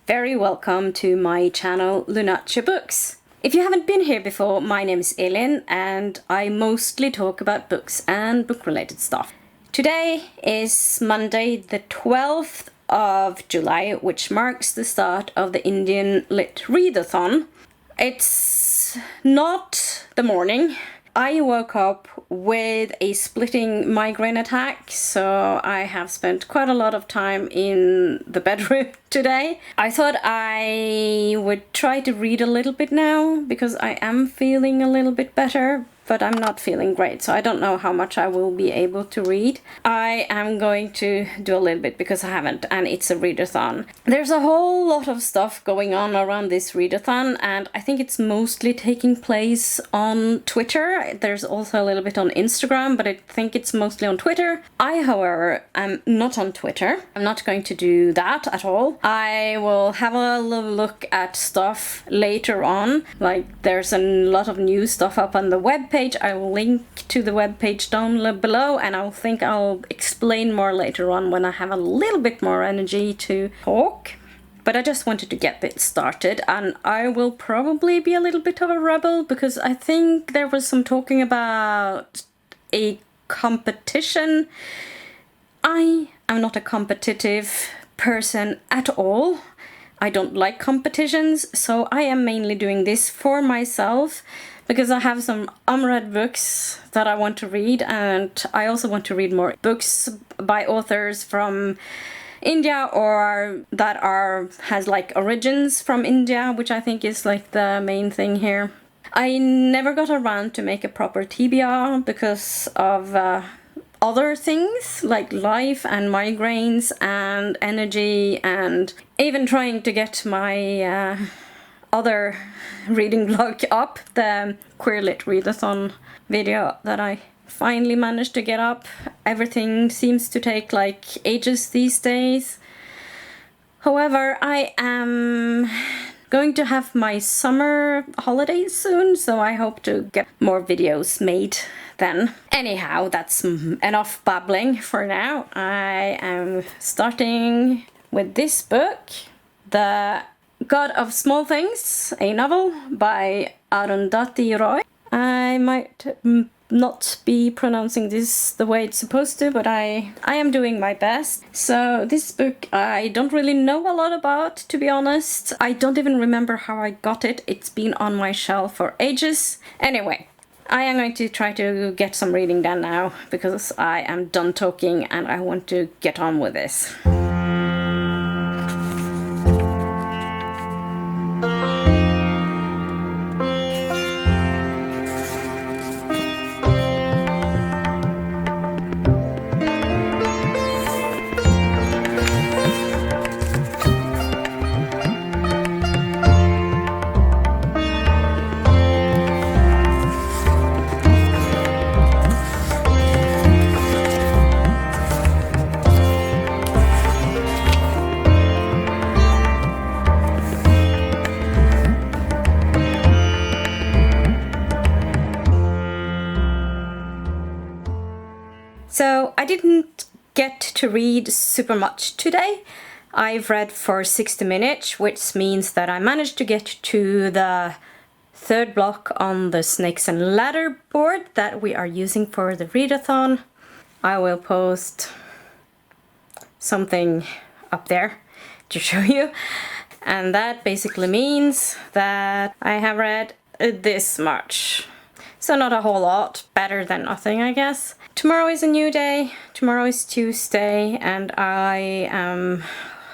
Very welcome to my channel Lunacia Books. If you haven't been here before, my name is Elin and I mostly talk about books and book-related stuff. Today is Monday the 12th of July, which marks the start of the Indian Lit Readathon. It's not the morning. I woke up with a splitting migraine attack, so I have spent quite a lot of time in the bedroom today. I thought I would try to read a little bit now, because I am feeling a little bit better, but I'm not feeling great, so I don't know how much I will be able to read. I am going to do a little bit because I haven't, and it's a readathon. There's a whole lot of stuff going on around this readathon, and I think it's mostly taking place on Twitter. There's also a little bit on Instagram, but I think it's mostly on Twitter. I, however, am not on Twitter. I'm not going to do that at all. I will have a little look at stuff later on. Like, there's a lot of new stuff up on the web page. I will link to the web page down below, and I think I'll explain more later on when I have a little bit more energy to talk. But I just wanted to get this started, and I will probably be a little bit of a rebel because I think there was some talking about a competition. I am not a competitive person at all. I don't like competitions, so I am mainly doing this for myself because I have some unread books that I want to read, and I also want to read more books by authors from India or that has like origins from India, which I think is like the main thing here. I never got around to make a proper TBR because of other things like life and migraines and energy, and even trying to get my other reading blog up, the Queer Lit Readathon video that I finally managed to get up. Everything seems to take like ages these days. However, I am going to have my summer holidays soon, so I hope to get more videos made then. Anyhow, that's enough babbling for now. I am starting with this book, The God of Small Things, a novel by Arundhati Roy. I might not be pronouncing this the way it's supposed to, but I am doing my best. So this book I don't really know a lot about, to be honest. I don't even remember how I got it. It's been on my shelf for ages. Anyway, I am going to try to get some reading done now because I am done talking and I want to get on with this. So I didn't get to read super much today. I've read for 60 minutes, which means that I managed to get to the third block on the Snakes and Ladder board that we are using for the readathon. I will post something up there to show you. And that basically means that I have read this much. So not a whole lot, better than nothing, I guess. Tomorrow is a new day. Tomorrow is Tuesday, and I am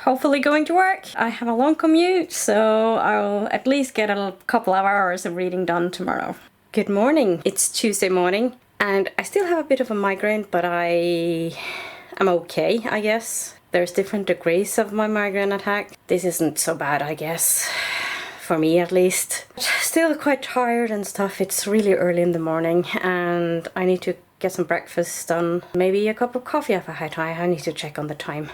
hopefully going to work. I have a long commute, so I'll at least get a couple of hours of reading done tomorrow. Good morning. It's Tuesday morning, and I still have a bit of a migraine, but I am okay, I guess. There's different degrees of my migraine attack. This isn't so bad, I guess. For me at least. Still quite tired and stuff. It's really early in the morning and I need to get some breakfast done. Maybe a cup of coffee if I had time. I need to check on the time.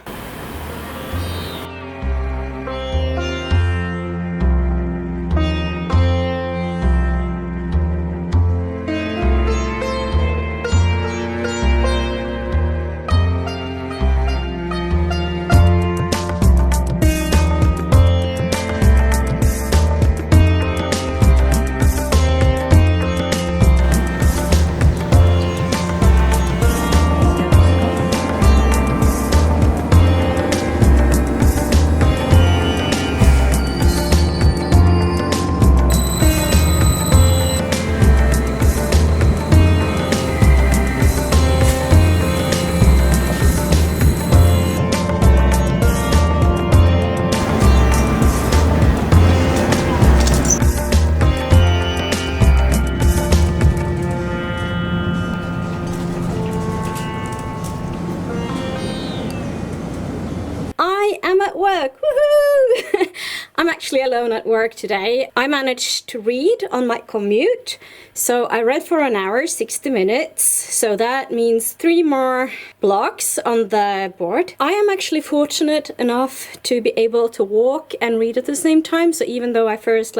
work. Woohoo! I'm actually alone at work today. I managed to read on my commute. So I read for an hour, 60 minutes. So that means 3 more blocks on the board. I am actually fortunate enough to be able to walk and read at the same time. So even though I first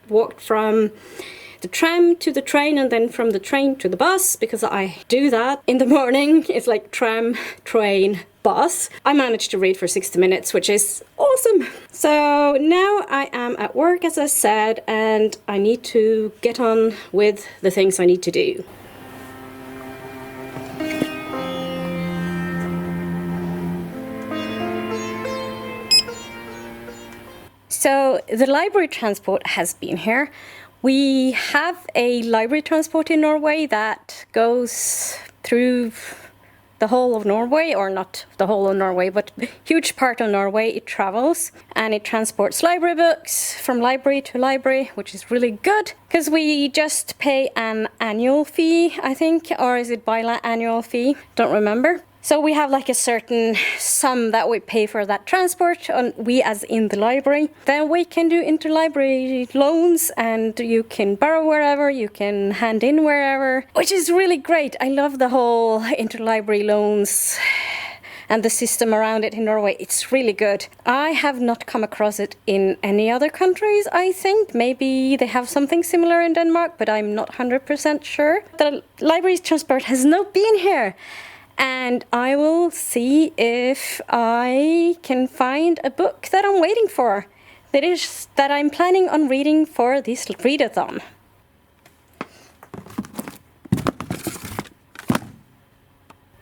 walked from the tram to the train and then from the train to the bus, because I do that in the morning. It's like tram, train, bus. I managed to read for 60 minutes, which is awesome. So now I am at work, as I said, and I need to get on with the things I need to do. So the library transport has been here. We have a library transport in Norway that goes through the whole of Norway, or not the whole of Norway, but a huge part of Norway. It travels and it transports library books from library to library, which is really good because we just pay an annual fee, I think, or is it biannual fee? Don't remember. So we have like a certain sum that we pay for that transport, we as in the library. Then we can do interlibrary loans, and you can borrow wherever, you can hand in wherever, which is really great. I love the whole interlibrary loans and the system around it in Norway. It's really good. I have not come across it in any other countries, I think. Maybe they have something similar in Denmark, but I'm not 100% sure. The library transport has not been here. And I will see if I can find a book that I'm waiting for. That I'm planning on reading for this readathon.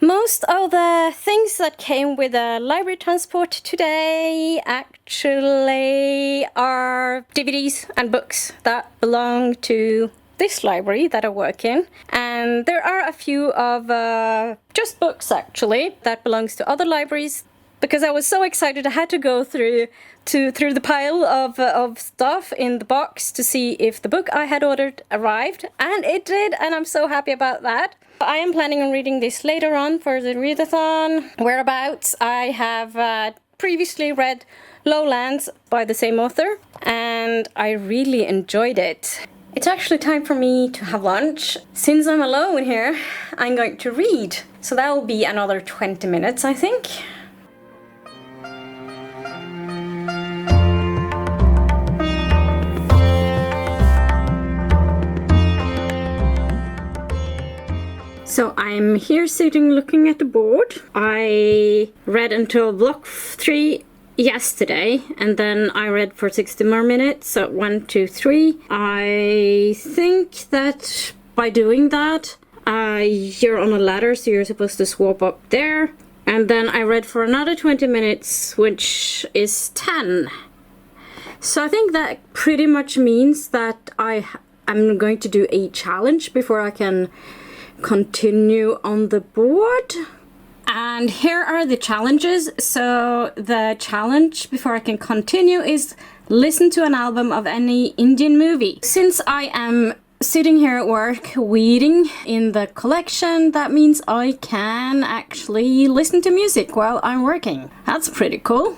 Most of the things that came with the library transport today actually are DVDs and books that belong to this library that I work in, and there are a few of just books actually that belongs to other libraries, because I was so excited I had to go through the pile of stuff in the box to see if the book I had ordered arrived, and it did, and I'm so happy about that. I am planning on reading this later on for the readathon. Whereabouts I have previously read Lowlands by the same author, and I really enjoyed it. It's actually time for me to have lunch. Since I'm alone here, I'm going to read. So that will be another 20 minutes, I think. So I'm here sitting looking at the board. I read until block 3 yesterday, and then I read for 60 more minutes, so 1, 2, 3. I think that by doing that, you're on a ladder, so you're supposed to swap up there. And then I read for another 20 minutes, which is 10. So I think that pretty much means that I'm going to do a challenge before I can continue on the board. And here are the challenges. So the challenge before I can continue is listen to an album of any Indian movie. Since I am sitting here at work reading in the collection, that means I can actually listen to music while I'm working. That's pretty cool.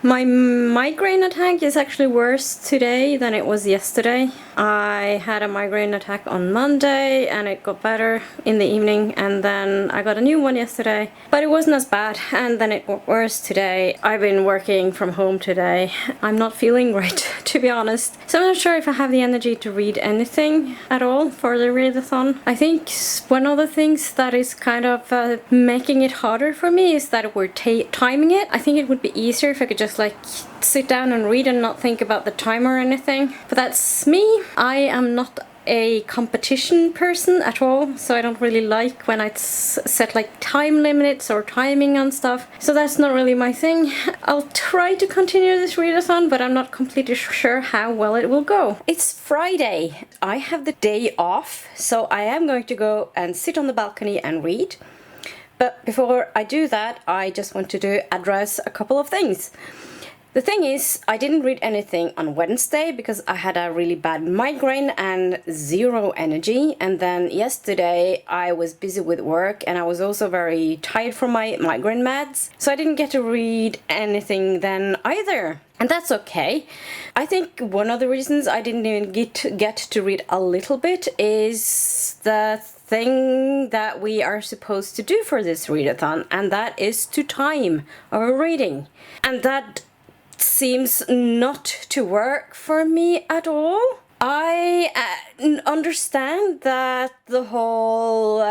My migraine attack is actually worse today than it was yesterday. I had a migraine attack on Monday and it got better in the evening, and then I got a new one yesterday, but it wasn't as bad, and then it got worse today. I've been working from home today. I'm not feeling great, to be honest. So I'm not sure if I have the energy to read anything at all for the readathon. I think one of the things that is kind of making it harder for me is that we're timing it. I think it would be easier if I could just like sit down and read and not think about the time or anything. But that's me. I am not a competition person at all, so I don't really like when I set like time limits or timing on stuff. So that's not really my thing. I'll try to continue this readathon, but I'm not completely sure how well it will go. It's Friday. I have the day off, so I am going to go and sit on the balcony and read. But before I do that, I just want to address a couple of things. The thing is, I didn't read anything on Wednesday because I had a really bad migraine and zero energy. And then yesterday I was busy with work and I was also very tired from my migraine meds. So I didn't get to read anything then either. And that's okay. I think one of the reasons I didn't even get to read a little bit is the thing that we are supposed to do for this readathon, and that is to time our reading. And that seems not to work for me at all. I understand that the whole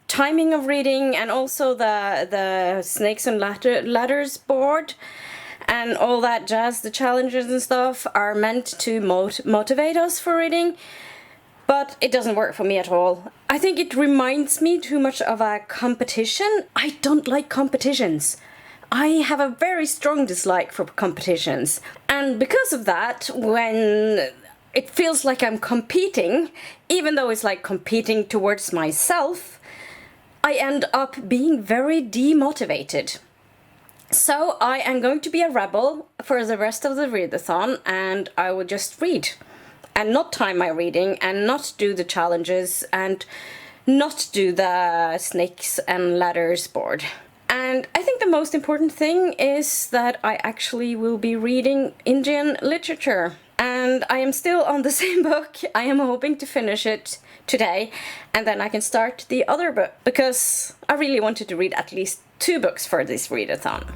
timing of reading and also the Snakes and Ladders board and all that jazz, the challenges and stuff, are meant to motivate us for reading, but it doesn't work for me at all. I think it reminds me too much of a competition. I don't like competitions. I have a very strong dislike for competitions, and because of that, when it feels like I'm competing, even though it's like competing towards myself, I end up being very demotivated. So I am going to be a rebel for the rest of the readathon, and I will just read and not time my reading and not do the challenges and not do the Snakes and Ladders board. And I think the most important thing is that I actually will be reading Indian literature. And I am still on the same book. I am hoping to finish it today, and then I can start the other book, because I really wanted to read at least 2 books for this readathon.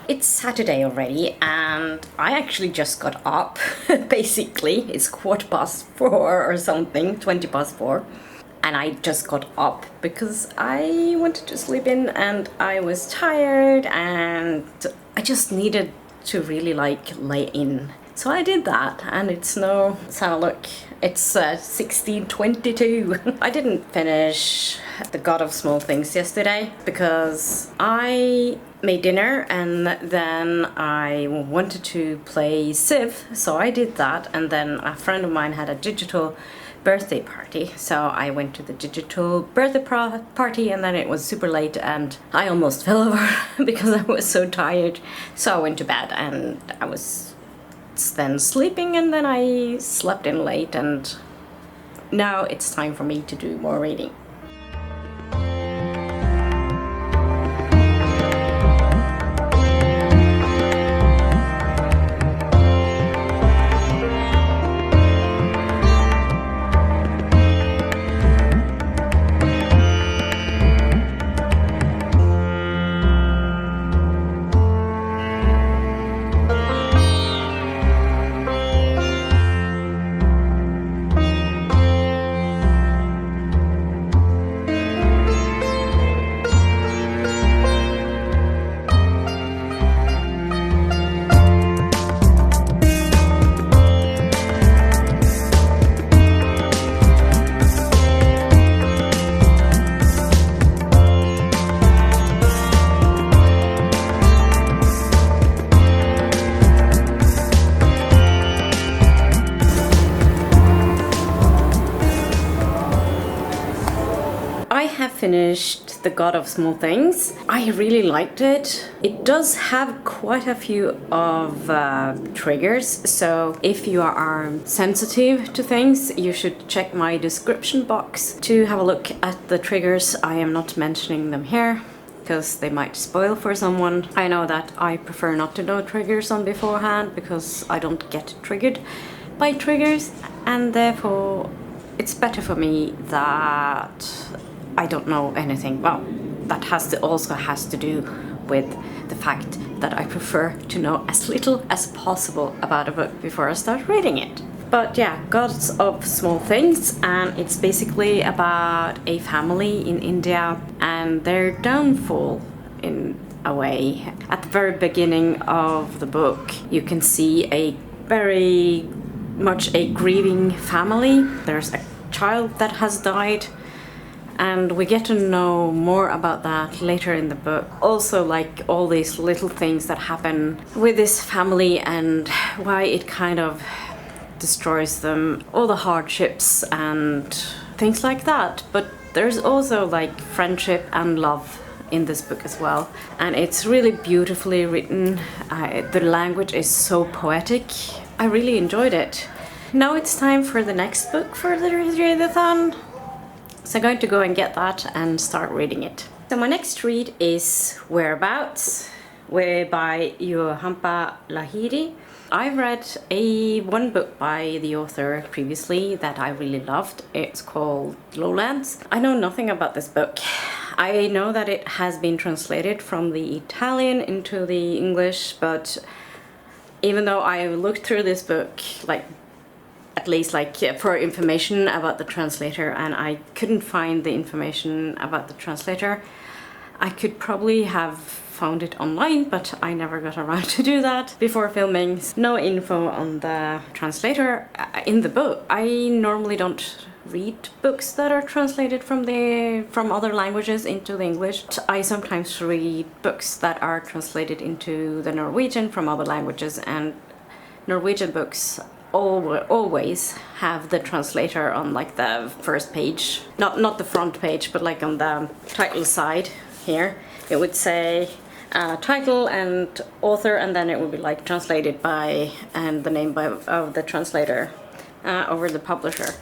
It's Saturday already, and I actually just got up, basically. It's 4:15 or something, 4:20. And I just got up because I wanted to sleep in and I was tired and I just needed to really lay in. So I did that, and it's now, let's have a look, it's 16:22. I didn't finish The God of Small Things yesterday because I made dinner and then I wanted to play Civ, so I did that, and then a friend of mine had a digital birthday party, so I went to the digital birthday party, and then it was super late and I almost fell over because I was so tired. So I went to bed and I was then sleeping, and then I slept in late, and now it's time for me to do more reading. I have finished The God of Small Things. I really liked it. It does have quite a few of triggers, so if you are sensitive to things, you should check my description box to have a look at the triggers. I am not mentioning them here because they might spoil for someone. I know that I prefer not to know triggers on beforehand because I don't get triggered by triggers, and therefore it's better for me that I don't know anything. Well, that also has to do with the fact that I prefer to know as little as possible about a book before I start reading it. But yeah, Gods of Small Things, and it's basically about a family in India and their downfall in a way. At the very beginning of the book, you can see a very much a grieving family. There's a child that has died, and we get to know more about that later in the book. Also, like all these little things that happen with this family and why it kind of destroys them, all the hardships and things like that. But there's also like friendship and love in this book as well, and it's really beautifully written. The language is so poetic. I really enjoyed it. Now it's time for the next book for the readathon. So I'm going to go and get that and start reading it. So my next read is Whereabouts, by Juha Lahiri. I've read one book by the author previously that I really loved. It's called Lowlands. I know nothing about this book. I know that it has been translated from the Italian into the English, but even though I looked through this book, like at least for information about the translator, and I couldn't find the information about the translator. I could probably have found it online, but I never got around to do that before filming. No info on the translator in the book. I normally don't read books that are translated from other languages into the English. I sometimes read books that are translated into the Norwegian from other languages, and Norwegian books always have the translator on like the first page, not the front page, but like on the title side here. It would say title and author, and then it would be like translated by and the name of the translator over the publisher.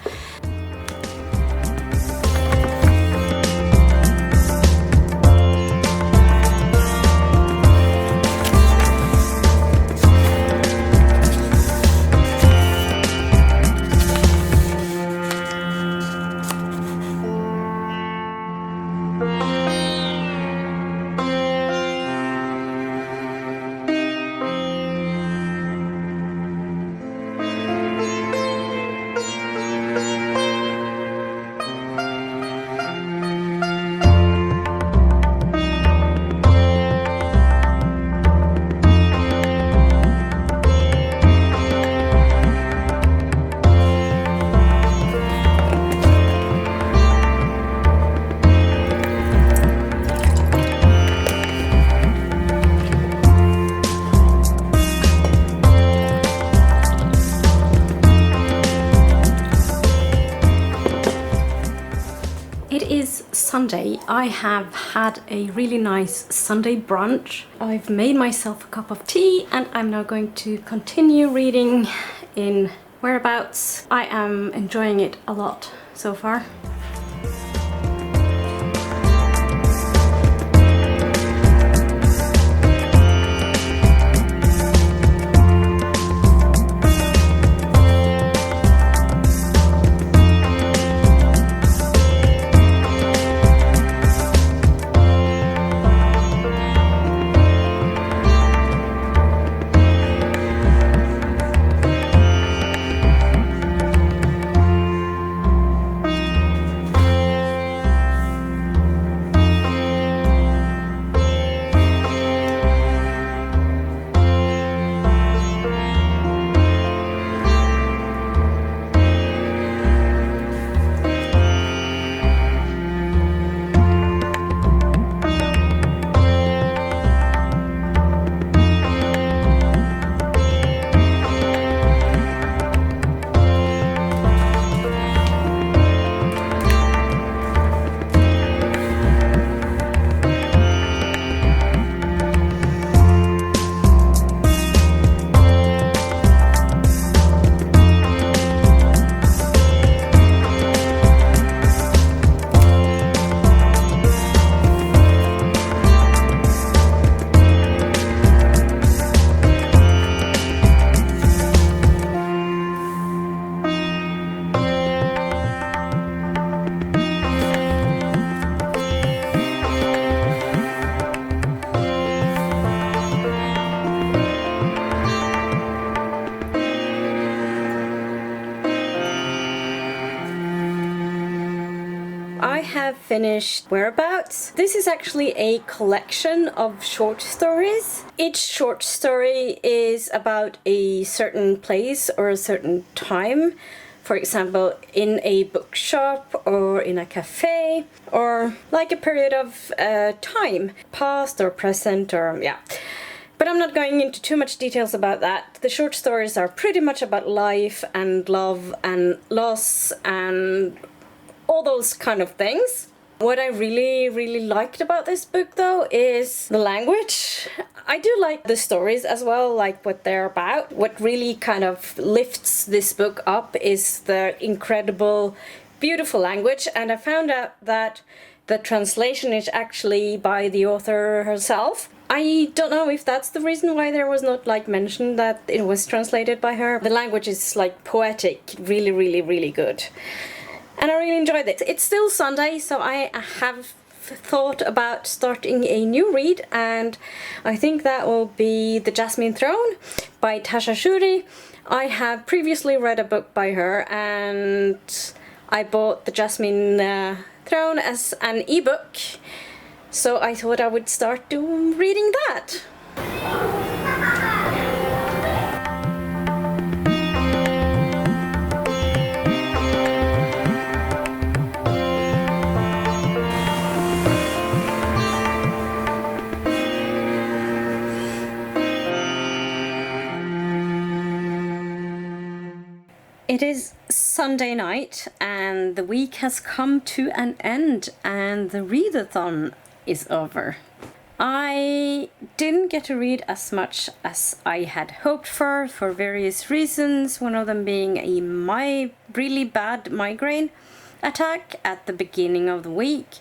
Sunday. I have had a really nice Sunday brunch. I've made myself a cup of tea, and I'm now going to continue reading in Whereabouts. I am enjoying it a lot so far. I have finished Whereabouts. This is actually a collection of short stories. Each short story is about a certain place or a certain time. For example, in a bookshop or in a cafe, or like a period of time, past or present, or yeah. But I'm not going into too much details about that. The short stories are pretty much about life and love and loss and all those kind of things. What I really liked about this book though is the language. I do like the stories as well, like what they're about. What really kind of lifts this book up is the incredible, beautiful language, and I found out that the translation is actually by the author herself. I don't know if that's the reason why there was not like mentioned that it was translated by her. The language is like poetic, really good. And I really enjoyed it. It's still Sunday, so I have thought about starting a new read, and I think that will be The Jasmine Throne by Tasha Shuri. I have previously read a book by her, and I bought The Jasmine Throne as an ebook, so I thought I would start reading that. It is Sunday night and the week has come to an end and the readathon is over. I didn't get to read as much as I had hoped for various reasons, one of them being a really bad migraine attack at the beginning of the week,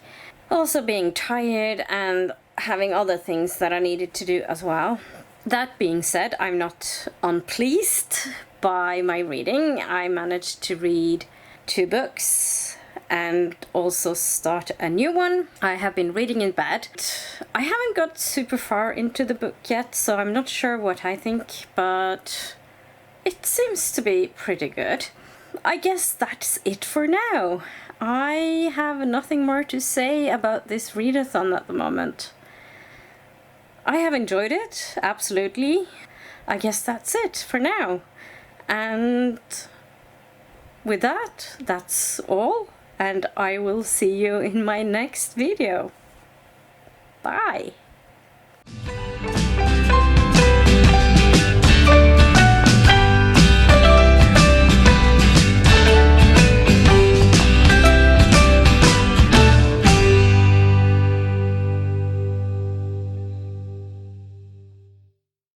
also being tired and having other things that I needed to do as well. That being said, I'm not unpleased by my reading. I managed to read 2 books and also start a new one. I have been reading in bed. I haven't got super far into the book yet, so I'm not sure what I think, but it seems to be pretty good. I guess that's it for now. I have nothing more to say about this readathon at the moment. I have enjoyed it, absolutely. I guess that's it for now. And with that, that's all. And I will see you in my next video. Bye!